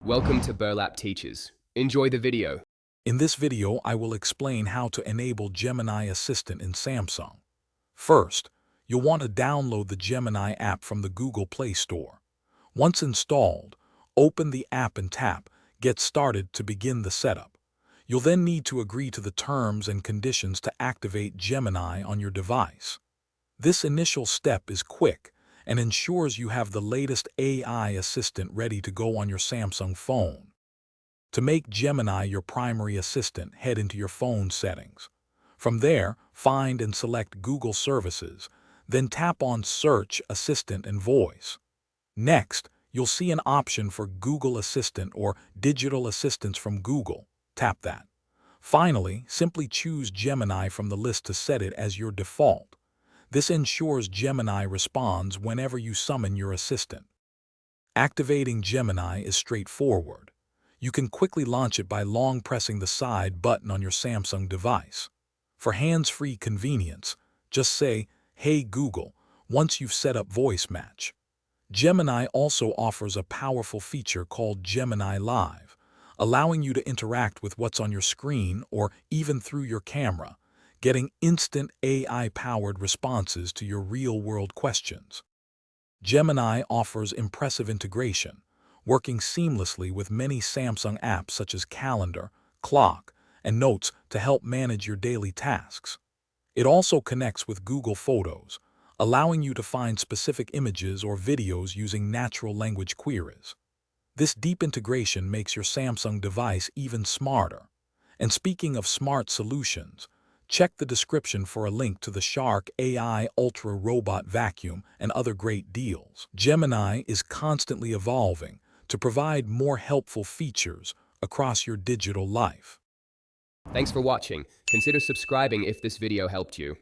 Welcome to Burlap Teachers. Enjoy the video. In this video, I will explain how to enable Gemini Assistant in Samsung. First, you'll want to download the Gemini app from the Google Play Store. Once installed, open the app and tap Get Started to begin the setup. You'll then need to agree to the terms and conditions to activate Gemini on your device. This initial step is quick and ensures you have the latest AI assistant ready to go on your Samsung phone. To make Gemini your primary assistant, head into your phone settings. From there, find and select Google Services, then tap on Search, Assistant, and Voice. Next, you'll see an option for Google Assistant or Digital Assistants from Google. Tap that. Finally, simply choose Gemini from the list to set it as your default. This ensures Gemini responds whenever you summon your assistant. Activating Gemini is straightforward. You can quickly launch it by long pressing the side button on your Samsung device. For hands-free convenience, just say, "Hey Google," once you've set up voice match. Gemini also offers a powerful feature called Gemini Live, allowing you to interact with what's on your screen or even through your camera, getting instant AI-powered responses to your real-world questions. Gemini offers impressive integration, working seamlessly with many Samsung apps such as Calendar, Clock, and Notes to help manage your daily tasks. It also connects with Google Photos, allowing you to find specific images or videos using natural language queries. This deep integration makes your Samsung device even smarter. And speaking of smart solutions, check the description for a link to the Shark AI Ultra Robot Vacuum and other great deals. Gemini is constantly evolving to provide more helpful features across your digital life. Thanks for watching. Consider subscribing if this video helped you.